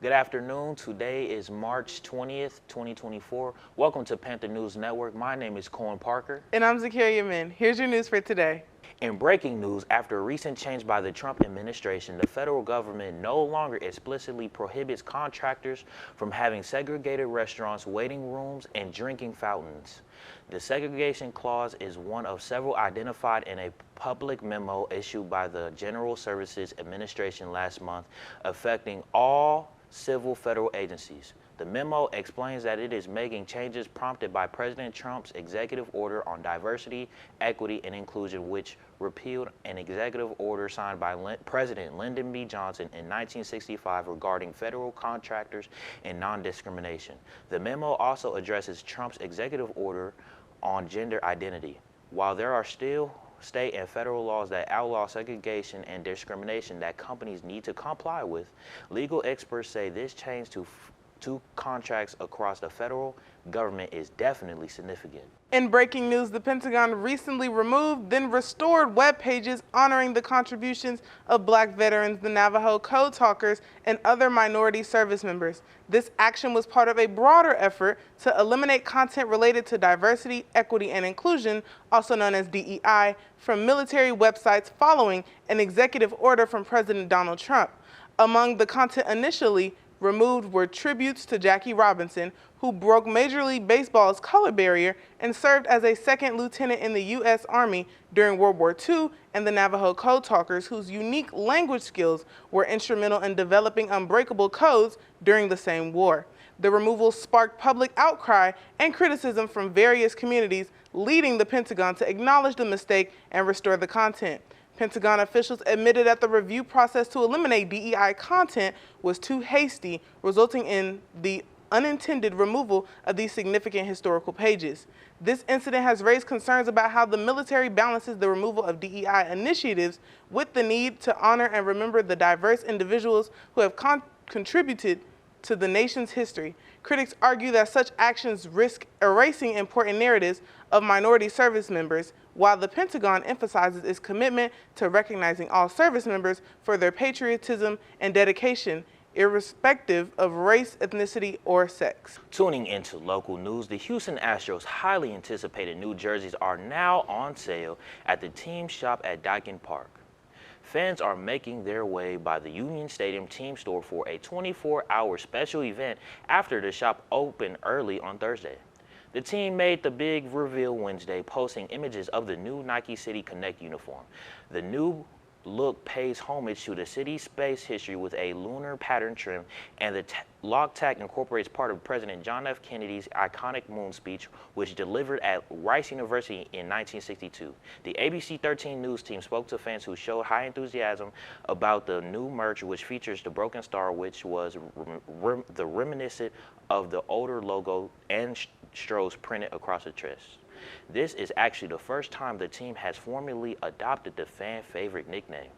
Good afternoon. Today is March 20th, 2024. Welcome to Panther News Network. My name is Cohen Parker. And I'm Zakaria, Mehn. Here's your news for today. In breaking news, after a recent change by the Trump administration, the federal government no longer explicitly prohibits contractors from having segregated restaurants, waiting rooms, and drinking fountains. The segregation clause is one of several identified in a public memo issued by the General Services Administration last month, affecting all civil federal agencies. The memo explains that it is making changes prompted by President Trump's executive order on diversity, equity, and inclusion, which repealed an executive order signed by President Lyndon B. Johnson in 1965 regarding federal contractors and non-discrimination. The memo also addresses Trump's executive order on gender identity. While there are still state and federal laws that outlaw segregation and discrimination that companies need to comply with, legal experts say this change to contracts across the federal government is definitely significant. In breaking news, the Pentagon recently removed, then restored web pages honoring the contributions of Black veterans, the Navajo Code Talkers, and other minority service members. This action was part of a broader effort to eliminate content related to diversity, equity, and inclusion, also known as DEI, from military websites following an executive order from President Donald Trump. Among the content initially removed were tributes to Jackie Robinson, who broke Major League Baseball's color barrier and served as a second lieutenant in the U.S. Army during World War II, and the Navajo Code Talkers, whose unique language skills were instrumental in developing unbreakable codes during the same war. The removal sparked public outcry and criticism from various communities, leading the Pentagon to acknowledge the mistake and restore the content. Pentagon officials admitted that the review process to eliminate DEI content was too hasty, resulting in the unintended removal of these significant historical pages. This incident has raised concerns about how the military balances the removal of DEI initiatives with the need to honor and remember the diverse individuals who have contributed to the nation's history. Critics argue that such actions risk erasing important narratives of minority service members, while the Pentagon emphasizes its commitment to recognizing all service members for their patriotism and dedication, irrespective of race, ethnicity, or sex. Tuning into local news, the Houston Astros' highly anticipated new jerseys are now on sale at the team shop at Dyken Park. Fans are making their way by the Union Stadium team store for a 24-hour special event after the shop opened early on Thursday. The team made the big reveal Wednesday, posting images of the new Nike City Connect uniform. The new look pays homage to the city's space history with a lunar pattern trim, and the log tag incorporates part of President John F. Kennedy's iconic moon speech, which delivered at Rice University in 1962. The ABC 13 News team spoke to fans who showed high enthusiasm about the new merch, which features the broken star, which was the reminiscent of the older logo and Strode printed across the chest. This is actually the first time the team has formally adopted the fan favorite nickname.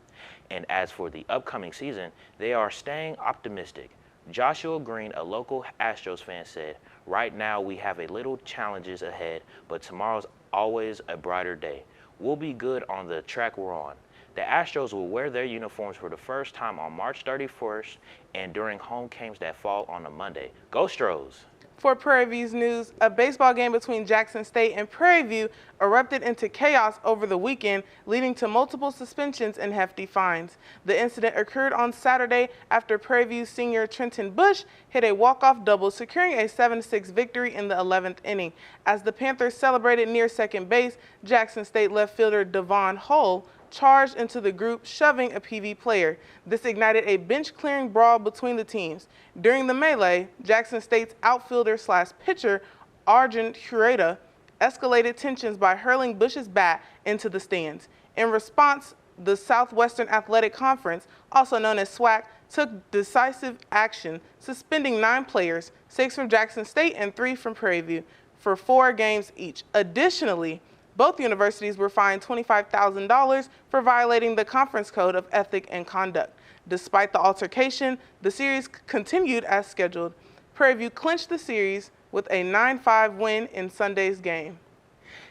And as for the upcoming season, they are staying optimistic. Joshua Green, a local Astros fan, said, "Right now we have a little challenges ahead, but tomorrow's always a brighter day. We'll be good on the track we're on." The Astros will wear their uniforms for the first time on March 31st and during home games that fall on a Monday. Go Stros! For Prairie View's news, a baseball game between Jackson State and Prairie View erupted into chaos over the weekend, leading to multiple suspensions and hefty fines. The incident occurred on Saturday after Prairie View senior Trenton Bush hit a walk-off double, securing a 7-6 victory in the 11th inning. As the Panthers celebrated near second base, Jackson State left fielder Devon Hull charged into the group, shoving a PV player. This ignited a bench-clearing brawl between the teams. During the melee, Jackson State's outfielder/pitcher Arjun Hureta escalated tensions by hurling Bush's bat into the stands. In response, the Southwestern Athletic Conference, also known as SWAC, took decisive action, suspending 9 players, 6 from Jackson State and 3 from Prairie View, for 4 games each. Additionally, both universities were fined $25,000 for violating the Conference Code of Ethic and Conduct. Despite the altercation, the series continued as scheduled. Prairie View clinched the series with a 9-5 win in Sunday's game.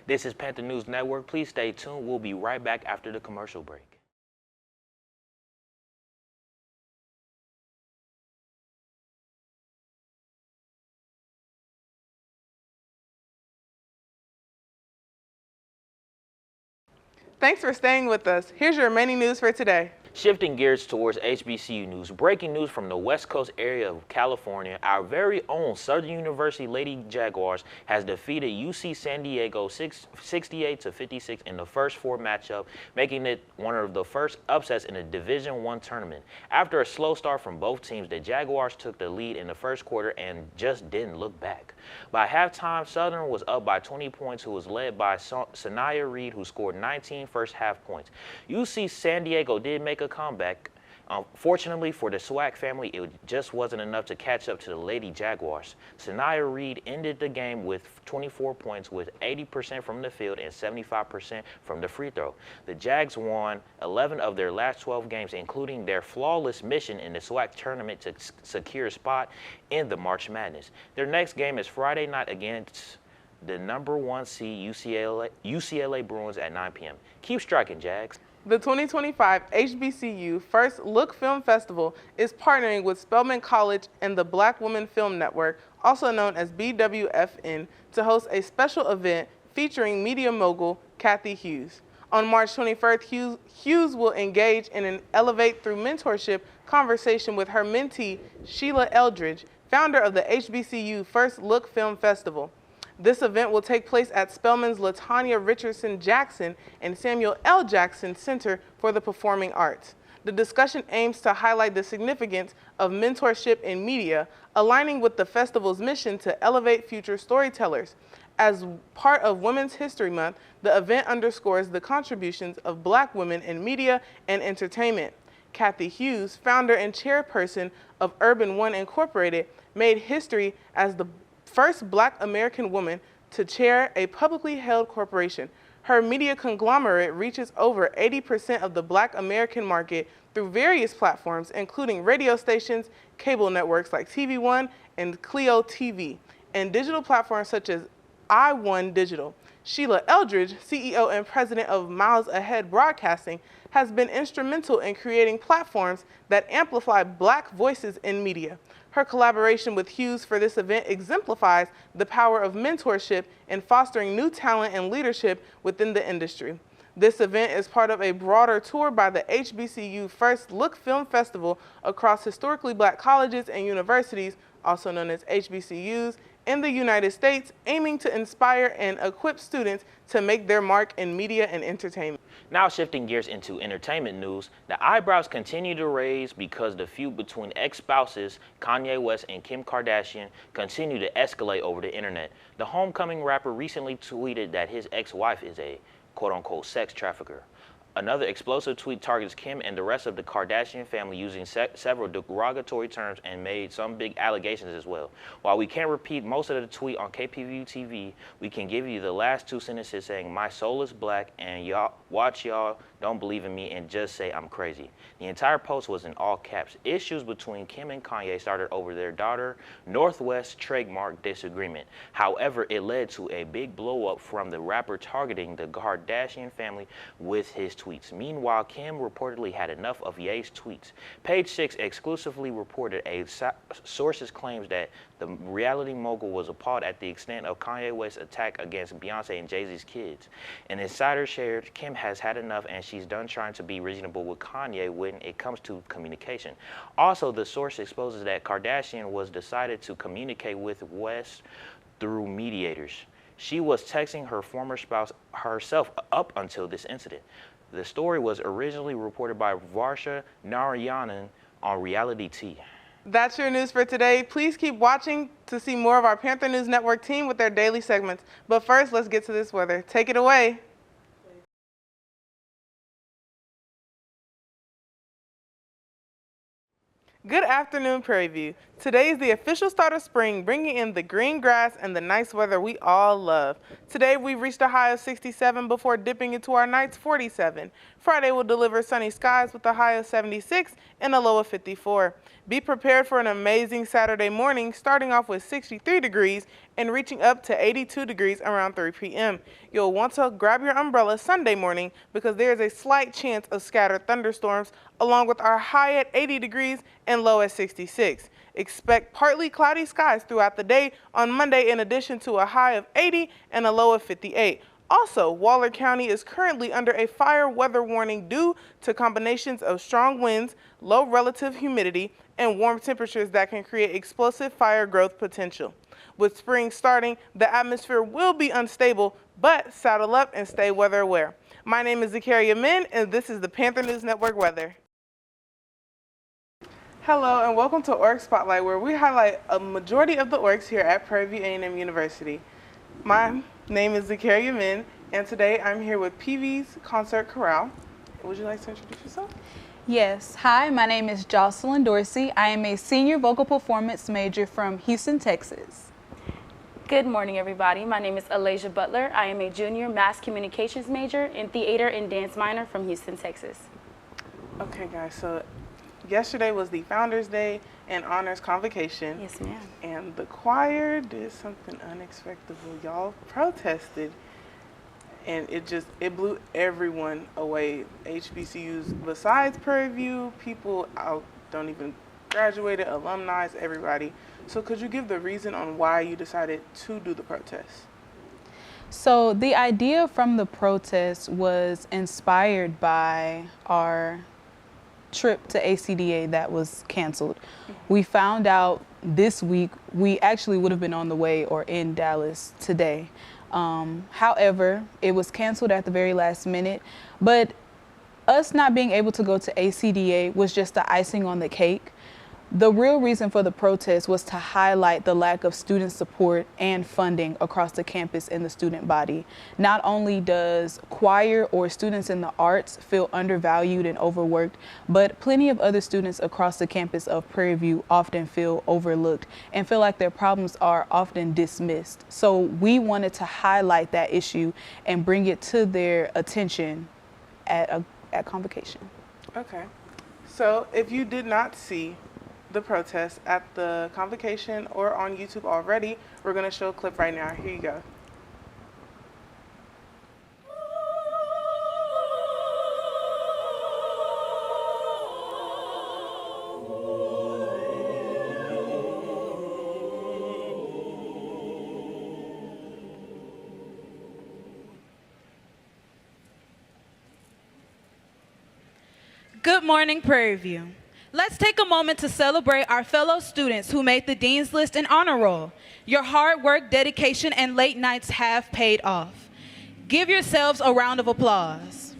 This is Panther News Network. Please stay tuned. We'll be right back after the commercial break. Thanks for staying with us. Here's your remaining news for today. Shifting gears towards HBCU news, breaking news from the West Coast area of California, our very own Southern University Lady Jaguars has defeated UC San Diego 68-56 in the first four matchup, making it one of the first upsets in the Division I tournament. After a slow start from both teams, the Jaguars took the lead in the first quarter and just didn't look back. By halftime, Southern was up by 20 points, who was led by Sanaya Reed, who scored 19 first half points. UC San Diego did make a comeback. Fortunately for the SWAC family, it just wasn't enough to catch up to the Lady Jaguars. Sanaya Reed ended the game with 24 points, with 80% from the field and 75% from the free throw. The Jags won 11 of their last 12 games, including their flawless mission in the SWAC tournament to secure a spot in the March Madness. Their next game is Friday night against the number 1 seed UCLA Bruins at 9 p.m. Keep striking, Jags. The 2025 HBCU First Look Film Festival is partnering with Spelman College and the Black Women Film Network, also known as BWFN, to host a special event featuring media mogul Cathy Hughes. On March 21st, Hughes will engage in an Elevate Through Mentorship conversation with her mentee, Sheila Eldridge, founder of the HBCU First Look Film Festival. This event will take place at Spelman's LaTanya Richardson Jackson and Samuel L. Jackson Center for the Performing Arts. The discussion aims to highlight the significance of mentorship in media, aligning with the festival's mission to elevate future storytellers. As part of Women's History Month, the event underscores the contributions of Black women in media and entertainment. Cathy Hughes, founder and chairperson of Urban One Incorporated, made history as the first Black American woman to chair a publicly held corporation. Her media conglomerate reaches over 80% of the Black American market through various platforms, including radio stations, cable networks like TV One and Clio TV, and digital platforms such as iOne Digital. Sheila Eldridge, CEO and president of Miles Ahead Broadcasting, has been instrumental in creating platforms that amplify Black voices in media. Her collaboration with Hughes for this event exemplifies the power of mentorship in fostering new talent and leadership within the industry. This event is part of a broader tour by the HBCU First Look Film Festival across historically Black colleges and universities, also known as HBCUs, in the United States, aiming to inspire and equip students to make their mark in media and entertainment. Now shifting gears into entertainment news, the eyebrows continue to raise because the feud between ex-spouses Kanye West and Kim Kardashian continue to escalate over the internet. The homecoming rapper recently tweeted that his ex-wife is a quote-unquote sex trafficker. Another explosive tweet targets Kim and the rest of the Kardashian family using several derogatory terms and made some big allegations as well. While we can't repeat most of the tweet on KPVU-TV, we can give you the last two sentences saying, "My soul is black, and y'all don't believe in me and just say I'm crazy." The entire post was in all caps. Issues between Kim and Kanye started over their daughter Northwest trademark disagreement. However, it led to a big blow up from the rapper targeting the Kardashian family with his tweets. Meanwhile, Kim reportedly had enough of Ye's tweets. Page 6 exclusively reported a source's claims that the reality mogul was appalled at the extent of Kanye West's attack against Beyonce and Jay-Z's kids. An insider shared Kim has had enough and she's done trying to be reasonable with Kanye when it comes to communication. Also, the source exposes that Kardashian was decided to communicate with West through mediators. She was texting her former spouse herself up until this incident. The story was originally reported by Varsha Narayanan on Reality T. That's your news for today. Please keep watching to see more of our Panther News Network team with their daily segments. But first, let's get to this weather. Take it away. Good afternoon, Prairie View. Today is the official start of spring, bringing in the green grass and the nice weather we all love. Today, we've reached a high of 67 before dipping into our nights 47. Friday will deliver sunny skies with a high of 76 and a low of 54. Be prepared for an amazing Saturday morning, starting off with 63 degrees and reaching up to 82 degrees around 3 p.m. You'll want to grab your umbrella Sunday morning because there is a slight chance of scattered thunderstorms, along with our high at 80 degrees and low at 66. Expect partly cloudy skies throughout the day on Monday, in addition to a high of 80 and a low of 58. Also, Waller County is currently under a fire weather warning due to combinations of strong winds, low relative humidity, and warm temperatures that can create explosive fire growth potential. With spring starting, the atmosphere will be unstable, but saddle up and stay weather aware. My name is Zakaria Mehn, and this is the Panther News Network weather. Hello, and welcome to Org Spotlight, where we highlight a majority of the orgs here at Prairie View A&M University. My name is Zakaria Mehn, and today I'm here with PV's Concert Chorale. Would you like to introduce yourself? Yes. Hi, my name is Jocelyn Dorsey. I am a senior vocal performance major from Houston, Texas. Good morning, everybody. My name is Alasia Butler. I am a junior mass communications major in theater and dance minor from Houston, Texas. Okay, guys, so yesterday was the Founders Day and Honors Convocation. Yes, ma'am. And the choir did something unexpected. Y'all protested, and it blew everyone away. HBCUs besides Prairie View, people out don't even graduated, alumni, everybody. So could you give the reason on why you decided to do the protest? So the idea from the protest was inspired by our trip to ACDA that was canceled. We found out this week we actually would have been on the way or in Dallas today. However, it was canceled at the very last minute, but us not being able to go to ACDA was just the icing on the cake. The real reason for the protest was to highlight the lack of student support and funding across the campus and the student body. Not only does choir or students in the arts feel undervalued and overworked, but plenty of other students across the campus of Prairie View often feel overlooked and feel like their problems are often dismissed. So we wanted to highlight that issue and bring it to their attention at convocation. Okay. So if you did not see the protest at the convocation or on YouTube already, we're going to show a clip right now. Here you go. Good morning, Prairie View. Let's take a moment to celebrate our fellow students who made the Dean's List and Honor Roll. Your hard work, dedication, and late nights have paid off. Give yourselves a round of applause.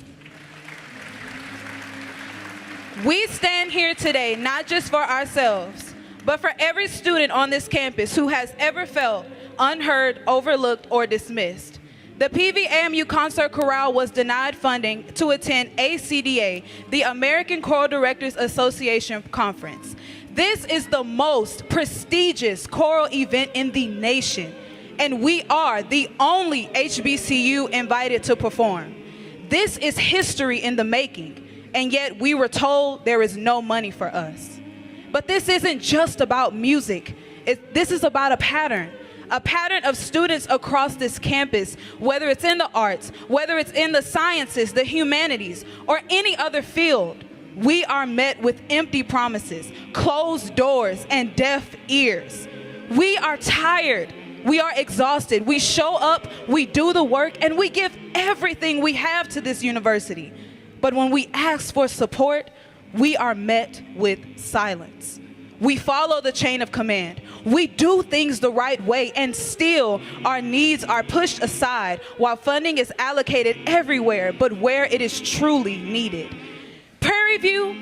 We stand here today not just for ourselves, but for every student on this campus who has ever felt unheard, overlooked, or dismissed. The PVAMU Concert Chorale was denied funding to attend ACDA, the American Choral Directors Association Conference. This is the most prestigious choral event in the nation, and we are the only HBCU invited to perform. This is history in the making, and yet we were told there is no money for us. But this isn't just about music. This is about a pattern of students across this campus, whether it's in the arts, whether it's in the sciences, the humanities, or any other field. We are met with empty promises, closed doors, and deaf ears. We are tired. We are exhausted. We show up, we do the work, and we give everything we have to this university. But when we ask for support, we are met with silence. We follow the chain of command. We do things the right way, and still our needs are pushed aside while funding is allocated everywhere but where it is truly needed. Prairie View,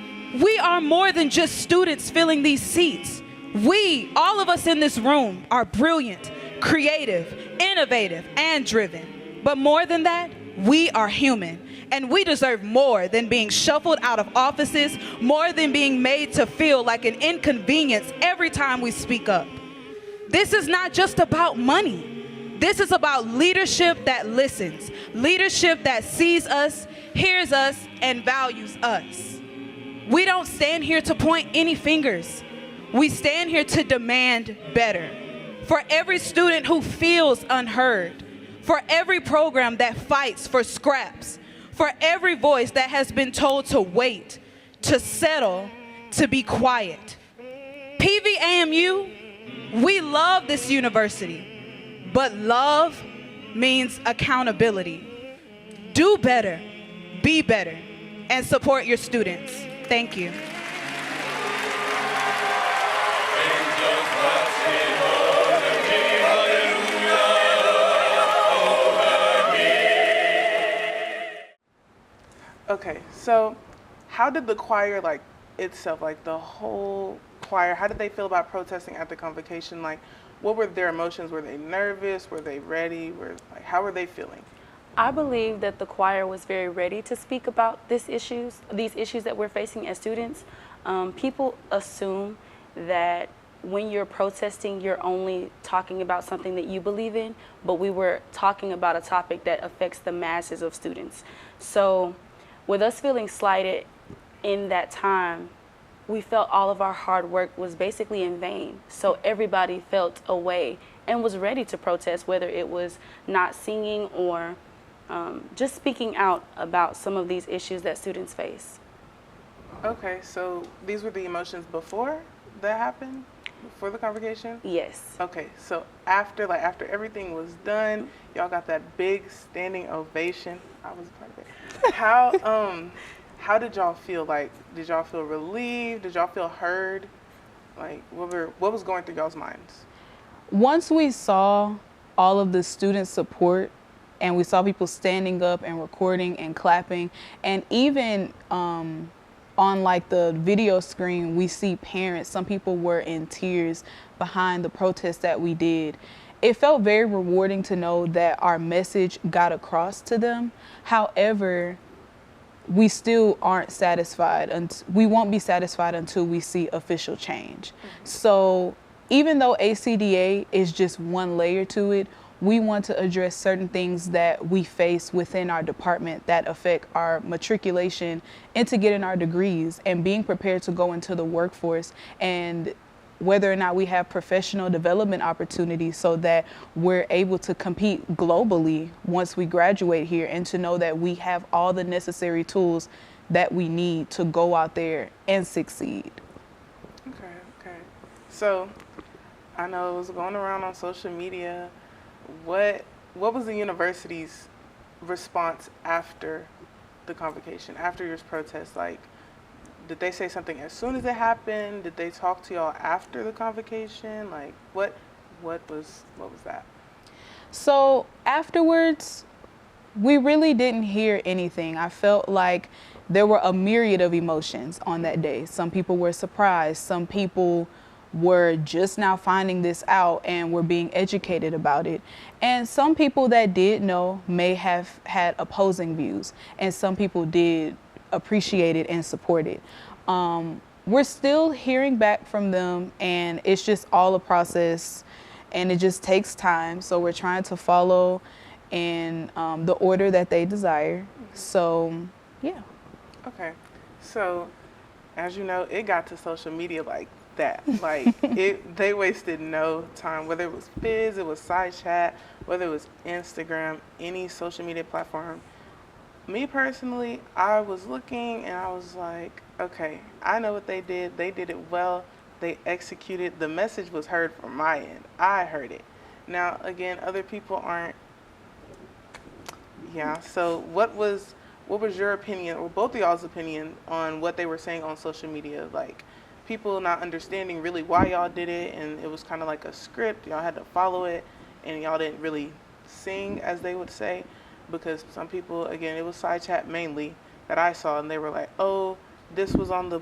we are more than just students filling these seats. We, all of us in this room, are brilliant, creative, innovative, and driven. But more than that, we are human. And we deserve more than being shuffled out of offices, more than being made to feel like an inconvenience every time we speak up. This is not just about money. This is about leadership that listens, leadership that sees us, hears us, and values us. We don't stand here to point any fingers. We stand here to demand better. For every student who feels unheard, for every program that fights for scraps, for every voice that has been told to wait, to settle, to be quiet. PVAMU, we love this university, but love means accountability. Do better, be better, and support your students. Thank you. Okay, so how did the choir, like, itself, like the whole choir, how did they feel about protesting at the convocation? Like, what were their emotions? Were they nervous? Were they ready? How were they feeling? I believe that the choir was very ready to speak about these issues that we're facing as students. People assume that when you're protesting, you're only talking about something that you believe in, but we were talking about a topic that affects the masses of students. So with us feeling slighted in that time, we felt all of our hard work was basically in vain. So everybody felt away and was ready to protest, whether it was not singing or just speaking out about some of these issues that students face. Okay, so these were the emotions before that happened? Before the convocation? Yes. Okay, so after everything was done, y'all got that big standing ovation. I was a part of it. How did y'all feel? Like, did y'all feel relieved? Did y'all feel heard? Like, what was going through y'all's minds? Once we saw all of the student support and we saw people standing up and recording and clapping, and even on like the video screen, we see parents, some people were in tears behind the protest that we did. It felt very rewarding to know that our message got across to them. However, we still aren't satisfied, and we won't be satisfied until we see official change. So even though ACDA is just one layer to it, we want to address certain things that we face within our department that affect our matriculation into getting our degrees and being prepared to go into the workforce, and whether or not we have professional development opportunities so that we're able to compete globally once we graduate here, and to know that we have all the necessary tools that we need to go out there and succeed. Okay. So I know it was going around on social media. What was the university's response after the convocation, after your protest? Like, did they say something as soon as it happened? Did they talk to y'all after the convocation? Like, what was that? So afterwards, we really didn't hear anything. I felt like there were a myriad of emotions on that day. Some people were surprised. Some people were just now finding this out and were being educated about it. And some people that did know may have had opposing views, and some people did appreciate it and support it. We're still hearing back from them, and it's just all a process, and it just takes time. So we're trying to follow in the order that they desire. So, yeah. Okay. So, as you know, it got to social media like that. Like, they wasted no time, whether it was Fizz, it was Side Chat, whether it was Instagram, any social media platform. Me personally, I was looking and I was like, okay, I know what they did. They did it well. They executed. The message was heard from my end. I heard it. Now, again, other people aren't. Yeah, so what was your opinion, or both of y'all's opinion, on what they were saying on social media? Like, people not understanding really why y'all did it, and it was kind of like a script. Y'all had to follow it, and y'all didn't really sing, as they would say, because some people, again, it was Side Chat mainly that I saw, and they were like, oh, this was on the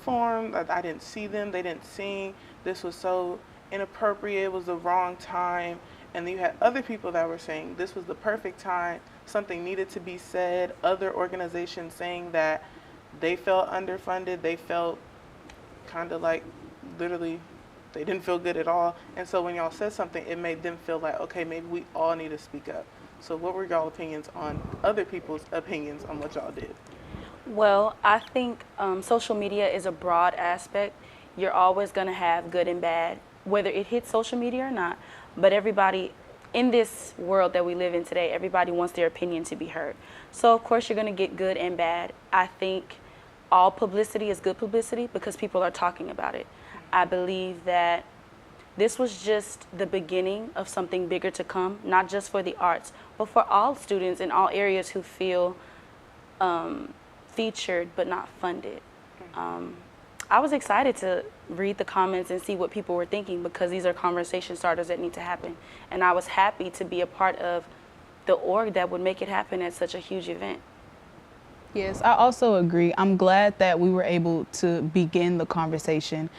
form, I didn't see them, they didn't sing, this was so inappropriate, it was the wrong time. And then you had other people that were saying this was the perfect time, something needed to be said, other organizations saying that they felt underfunded, they felt kind of like literally they didn't feel good at all. And so when y'all said something, it made them feel like, okay, maybe we all need to speak up. So what were y'all opinions on other people's opinions on what y'all did? Well, I think social media is a broad aspect. You're always going to have good and bad, whether it hits social media or not. But everybody in this world that we live in today, everybody wants their opinion to be heard. So of course you're going to get good and bad. I think all publicity is good publicity because people are talking about it. I believe that this was just the beginning of something bigger to come, not just for the arts, but for all students in all areas who feel featured but not funded. I was excited to read the comments and see what people were thinking, because these are conversation starters that need to happen. And I was happy to be a part of the org that would make it happen at such a huge event. Yes, I also agree. I'm glad that we were able to begin the conversation,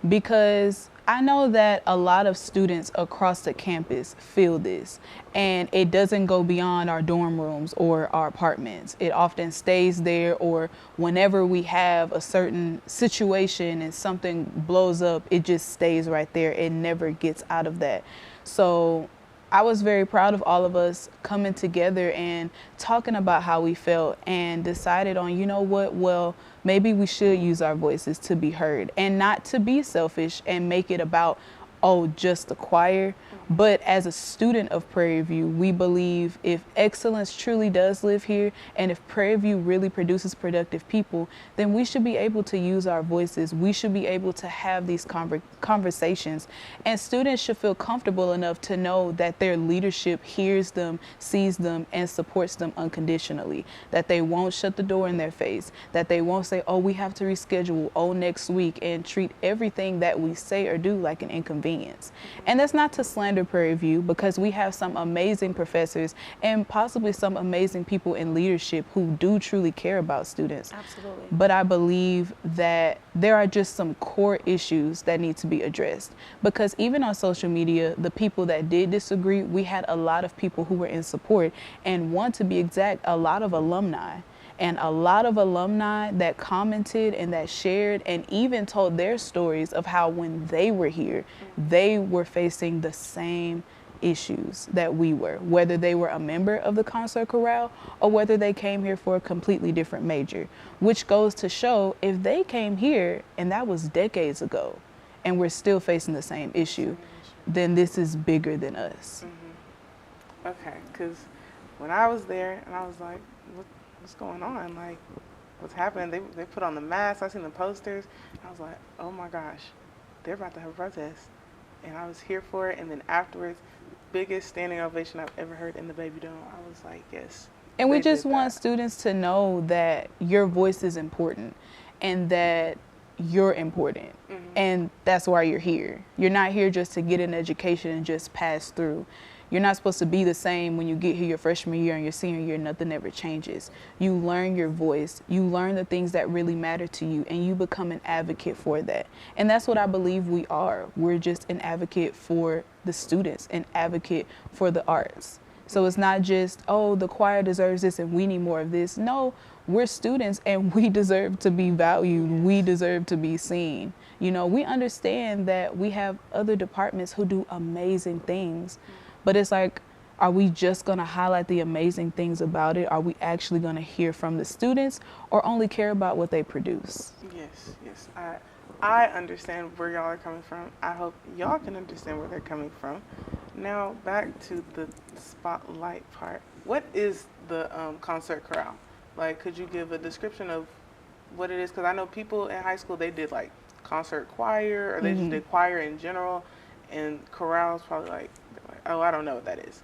because I know that a lot of students across the campus feel this, and it doesn't go beyond our dorm rooms or our apartments. It often stays there, or whenever we have a certain situation and something blows up, it just stays right there. It never gets out of that. So I was very proud of all of us coming together and talking about how we felt, and decided on, you know what, well, maybe we should use our voices to be heard, and not to be selfish and make it about, oh, just the choir. But as a student of Prairie View, we believe if excellence truly does live here, and if Prairie View really produces productive people, then we should be able to use our voices. We should be able to have these conversations, and students should feel comfortable enough to know that their leadership hears them, sees them, and supports them unconditionally, that they won't shut the door in their face, that they won't say, oh, we have to reschedule, oh, next week, and treat everything that we say or do like an inconvenience. And that's not to slander Prairie View, because we have some amazing professors and possibly some amazing people in leadership who do truly care about students. Absolutely. But I believe that there are just some core issues that need to be addressed, because even on social media, the people that did disagree, we had a lot of people who were in support, and one, to be exact, a lot of alumni. And a lot of alumni that commented and that shared and even told their stories of how when they were here, they were facing the same issues that we were, whether they were a member of the concert chorale or whether they came here for a completely different major, which goes to show if they came here and that was decades ago and we're still facing the same issue, then this is bigger than us. Okay, because when I was there and I was like, what's going on? Like, what's happening? They put on the masks. I seen the posters. I was like, oh my gosh, they're about to have a protest. And I was here for it. And then afterwards, biggest standing ovation I've ever heard in the Baby Dome. I was like, yes. And we just want students to know that your voice is important and that you're important. And that's why you're here. You're not here just to get an education and just pass through. You're not supposed to be the same when you get here your freshman year and your senior year. Nothing ever changes. You learn your voice. You learn the things that really matter to you, and you become an advocate for that. And that's what I believe we are. We're just an advocate for the students, an advocate for the arts. So it's not just, oh, the choir deserves this and we need more of this. No, we're students and we deserve to be valued. We deserve to be seen. You know, we understand that we have other departments who do amazing things. But it's like, are we just going to highlight the amazing things about it? Are we actually going to hear from the students or only care about what they produce? Yes, yes. I understand where y'all are coming from. I hope y'all can understand where they're coming from. Now, back to the spotlight part. What is the concert chorale? Like, could you give a description of what it is? Because I know people in high school, they did like concert choir, or they just did choir in general. And chorale is probably like, oh, I don't know what that is.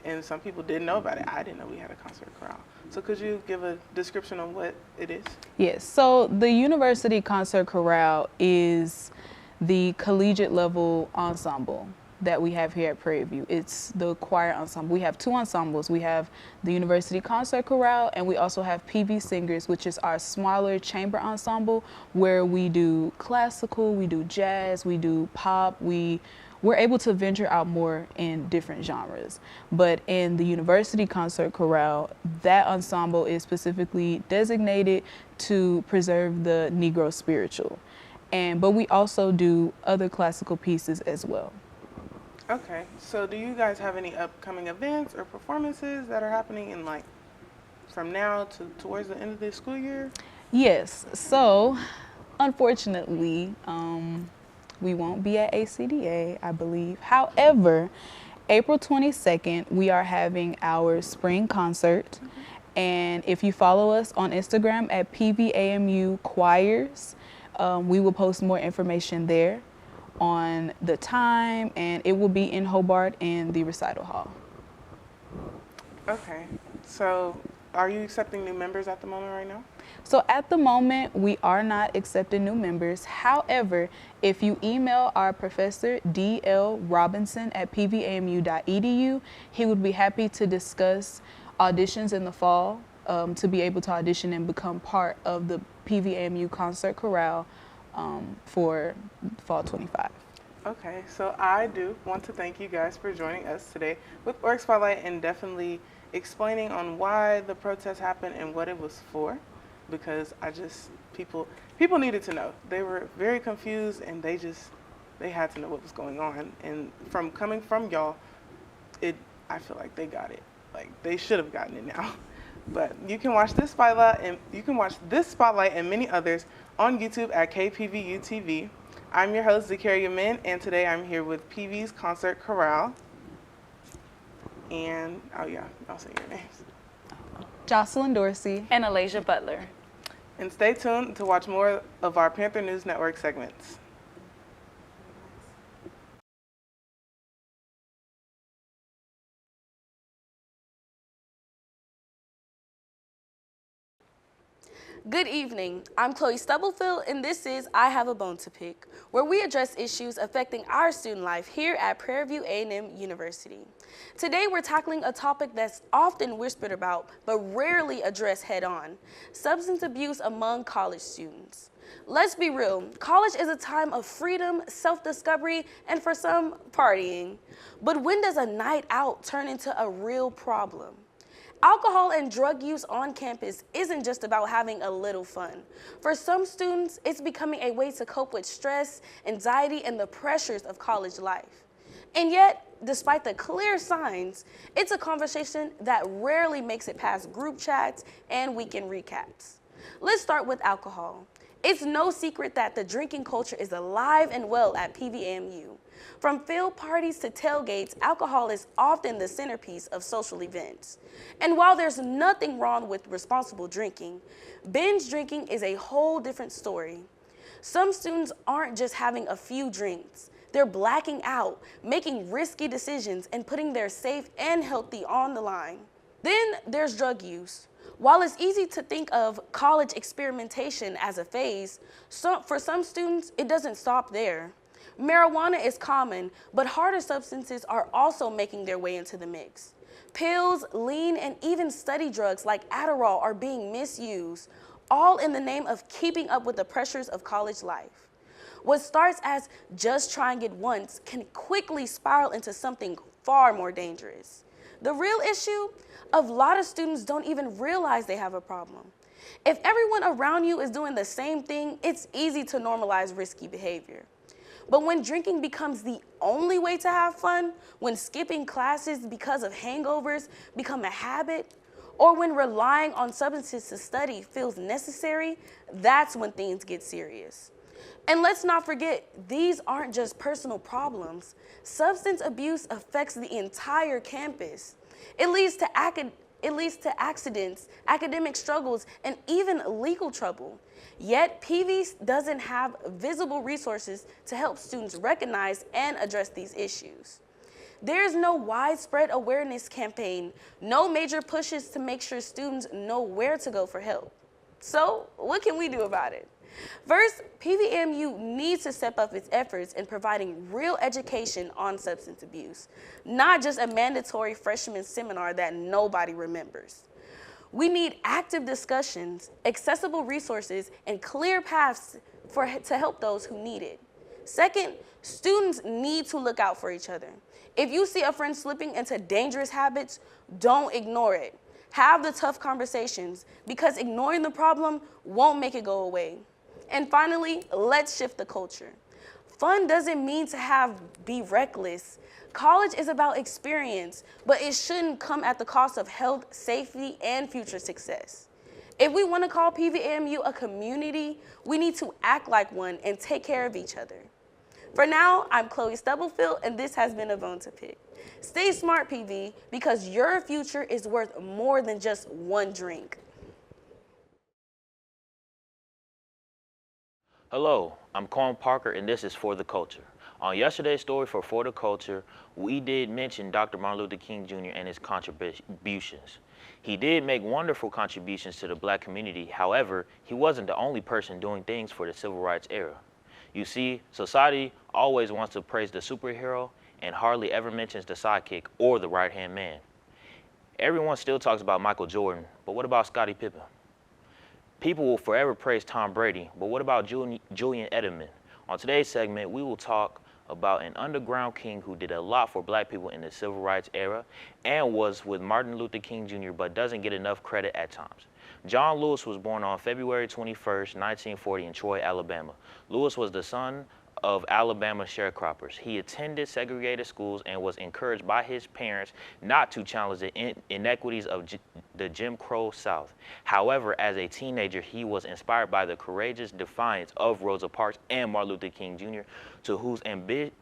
And some people didn't know about it. I didn't know we had a concert chorale. So could you give a description of what it is? Yes. So the University Concert Chorale is the collegiate level ensemble that we have here at Prairie View. It's the choir ensemble. We have two ensembles. We have the University Concert Chorale, and we also have PV Singers, which is our smaller chamber ensemble where we do classical, we do jazz, we do pop, we're able to venture out more in different genres. But in the University Concert Chorale, that ensemble is specifically designated to preserve the Negro spiritual. But we also do other classical pieces as well. Okay, so do you guys have any upcoming events or performances that are happening in like from now to towards the end of the school year? Yes, so unfortunately, we won't be at ACDA, I believe. However, April 22nd, we are having our spring concert. And if you follow us on Instagram at PVAMU Choirs, we will post more information there. on the time, and it will be in Hobart in the recital hall. Okay, so are you accepting new members at the moment right now? So at the moment, we are not accepting new members. However, if you email our professor, D.L. Robinson at pvamu.edu, he would be happy to discuss auditions in the fall to be able to audition and become part of the PVAMU concert chorale for fall 25. Okay, so I do want to thank you guys for joining us today with Org Spotlight and definitely explaining on why the protest happened and what it was for, because people needed to know. They were very confused and they had to know what was going on. And coming from y'all, I feel like they got it. Like they should have gotten it now. But you can watch this spotlight and many others on YouTube at KPVU-TV. I'm your host, Zakaria Mehn, and today I'm here with PV's Concert Chorale. And, oh yeah, I'll say your names. Jocelyn Dorsey. And Alasia Butler. And stay tuned to watch more of our Panther News Network segments. Good evening, I'm Chloe Stubblefield, and this is I Have a Bone to Pick, where we address issues affecting our student life here at Prairie View A&M University. Today we're tackling a topic that's often whispered about, but rarely addressed head-on: substance abuse among college students. Let's be real, college is a time of freedom, self-discovery, and for some, partying. But when does a night out turn into a real problem? Alcohol and drug use on campus isn't just about having a little fun. For some students, it's becoming a way to cope with stress, anxiety, and the pressures of college life. And yet, despite the clear signs, it's a conversation that rarely makes it past group chats and weekend recaps. Let's start with alcohol. It's no secret that the drinking culture is alive and well at PVAMU. From field parties to tailgates, alcohol is often the centerpiece of social events. And while there's nothing wrong with responsible drinking, binge drinking is a whole different story. Some students aren't just having a few drinks. They're blacking out, making risky decisions, and putting their safe and healthy on the line. Then there's drug use. While it's easy to think of college experimentation as a phase, for some students, it doesn't stop there. Marijuana is common, but harder substances are also making their way into the mix. Pills, lean, and even study drugs like Adderall are being misused, all in the name of keeping up with the pressures of college life. What starts as just trying it once can quickly spiral into something far more dangerous. The real issue? A lot of students don't even realize they have a problem. If everyone around you is doing the same thing, it's easy to normalize risky behavior. But when drinking becomes the only way to have fun, when skipping classes because of hangovers become a habit, or when relying on substances to study feels necessary, that's when things get serious. And let's not forget, these aren't just personal problems. Substance abuse affects the entire campus. It leads to accidents, academic struggles, and even legal trouble. Yet, PV doesn't have visible resources to help students recognize and address these issues. There's no widespread awareness campaign, no major pushes to make sure students know where to go for help. So, what can we do about it? First, PVAMU needs to step up its efforts in providing real education on substance abuse, not just a mandatory freshman seminar that nobody remembers. We need active discussions, accessible resources, and clear paths to help those who need it. Second, students need to look out for each other. If you see a friend slipping into dangerous habits, don't ignore it. Have the tough conversations, because ignoring the problem won't make it go away. And finally, let's shift the culture. Fun doesn't mean to be reckless. College is about experience, but it shouldn't come at the cost of health, safety, and future success. If we want to call PVAMU a community, we need to act like one and take care of each other. For now, I'm Chloe Stubblefield, and this has been A Bone to Pick. Stay smart, PV, because your future is worth more than just one drink. Hello, I'm Cohen Parker, and this is For the Culture. On yesterday's story for the Culture, we did mention Dr. Martin Luther King Jr. and his contributions. He did make wonderful contributions to the black community. However, he wasn't the only person doing things for the civil rights era. You see, society always wants to praise the superhero and hardly ever mentions the sidekick or the right-hand man. Everyone still talks about Michael Jordan, but what about Scottie Pippen? People will forever praise Tom Brady, but what about Julian Edelman? On today's segment, we will talk about an underground king who did a lot for black people in the civil rights era and was with Martin Luther King Jr. but doesn't get enough credit at times. John Lewis was born on February 21st, 1940 in Troy, Alabama. Lewis was the son of Alabama sharecroppers. He attended segregated schools and was encouraged by his parents not to challenge the inequities of the Jim Crow South. However, as a teenager, he was inspired by the courageous defiance of Rosa Parks and Martin Luther King Jr., to whose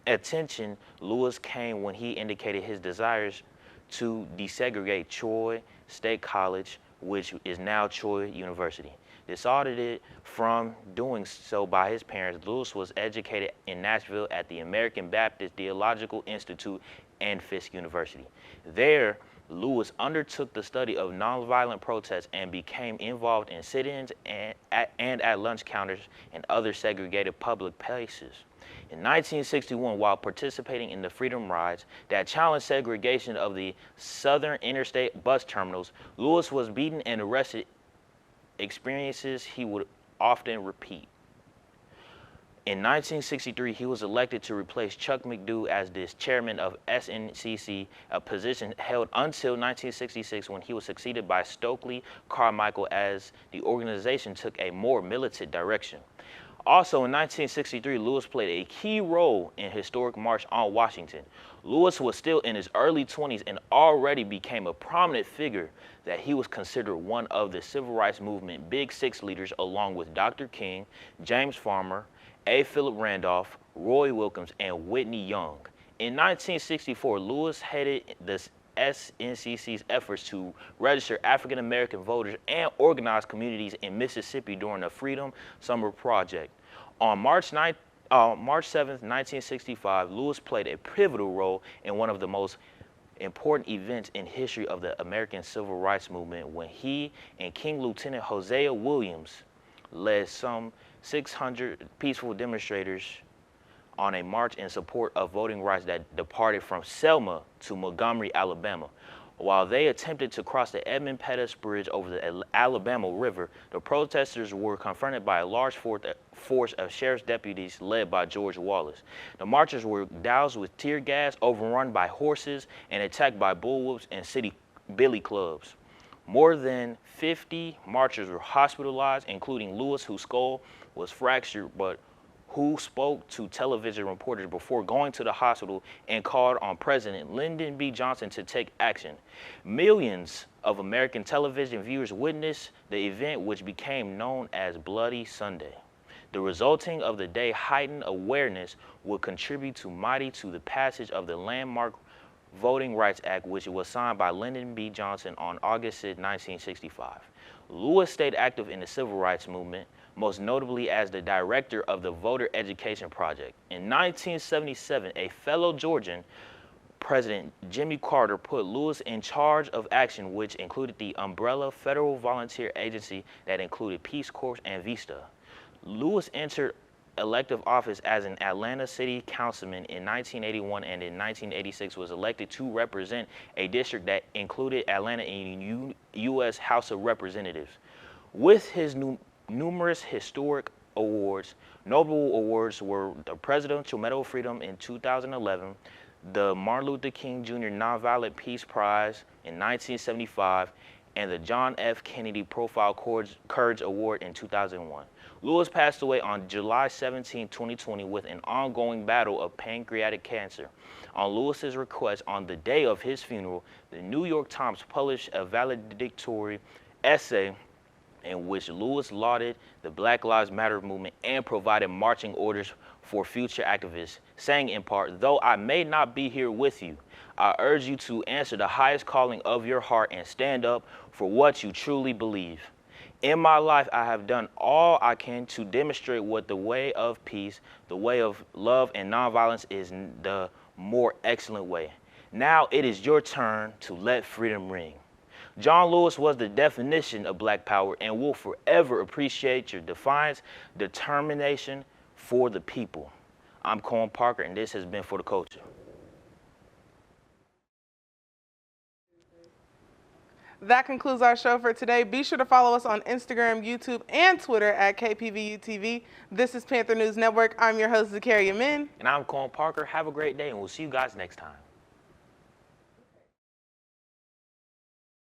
attention Lewis came when he indicated his desires to desegregate Troy State College, which is now Troy University. Dissuaded from doing so by his parents, Lewis was educated in Nashville at the American Baptist Theological Institute and Fisk University. There, Lewis undertook the study of nonviolent protests and became involved in sit-ins and at lunch counters and other segregated public places. In 1961, while participating in the freedom rides that challenged segregation of the southern interstate bus terminals, Lewis was beaten and arrested, experiences he would often repeat. In 1963, he was elected to replace Chuck McDew as the chairman of SNCC, a position held until 1966 when he was succeeded by Stokely Carmichael as the organization took a more militant direction. Also in 1963, Lewis played a key role in historic March on Washington. Lewis was still in his early 20s and already became a prominent figure that he was considered one of the civil rights movement Big Six leaders along with Dr. King, James Farmer, A. Philip Randolph, Roy Wilkins, and Whitney Young. In 1964, Lewis headed the SNCC's efforts to register African American voters and organize communities in Mississippi during the Freedom Summer Project. On March 7, 1965, Lewis played a pivotal role in one of the most important events in history of the American Civil Rights Movement when he and King Lieutenant Hosea Williams led some 600 peaceful demonstrators on a march in support of voting rights that departed from Selma to Montgomery, Alabama. While they attempted to cross the Edmund Pettus Bridge over the Alabama River, the protesters were confronted by a large force of sheriff's deputies led by George Wallace. The marchers were doused with tear gas, overrun by horses, and attacked by bullwhips and city billy clubs. More than 50 marchers were hospitalized, including Lewis, whose skull was fractured, but who spoke to television reporters before going to the hospital and called on President Lyndon B. Johnson to take action. Millions of American television viewers witnessed the event, which became known as Bloody Sunday. The resulting of the day heightened awareness would contribute to the passage of the landmark Voting Rights Act, which was signed by Lyndon B. Johnson on August 6, 1965. Lewis stayed active in the civil rights movement, most notably as the director of the Voter Education Project. In 1977, a fellow Georgian, President Jimmy Carter, put Lewis in charge of action, which included the umbrella federal volunteer agency that included Peace Corps and Vista. Lewis entered elective office as an Atlanta city councilman in 1981 and in 1986 was elected to represent a district that included Atlanta in U.S. House of Representatives. With his numerous historic awards, notable awards were the Presidential Medal of Freedom in 2011, the Martin Luther King Jr. Nonviolent Peace Prize in 1975, and the John F. Kennedy Profile Courage Award in 2001. Lewis passed away on July 17, 2020 with an ongoing battle of pancreatic cancer. On Lewis's request, on the day of his funeral, the New York Times published a valedictory essay in which Lewis lauded the Black Lives Matter movement and provided marching orders for future activists, saying in part, "Though I may not be here with you, I urge you to answer the highest calling of your heart and stand up for what you truly believe." In my life, I have done all I can to demonstrate what the way of peace, the way of love and nonviolence is the more excellent way. Now it is your turn to let freedom ring. John Lewis was the definition of Black power and will forever appreciate your defiance, determination for the people. I'm Cohen Parker, and this has been For the Culture. That concludes our show for today. Be sure to follow us on Instagram, YouTube, and Twitter at KPVU-TV. This is Panther News Network. I'm your host, Zakaria Mehn. And I'm Cohen Parker. Have a great day, and we'll see you guys next time.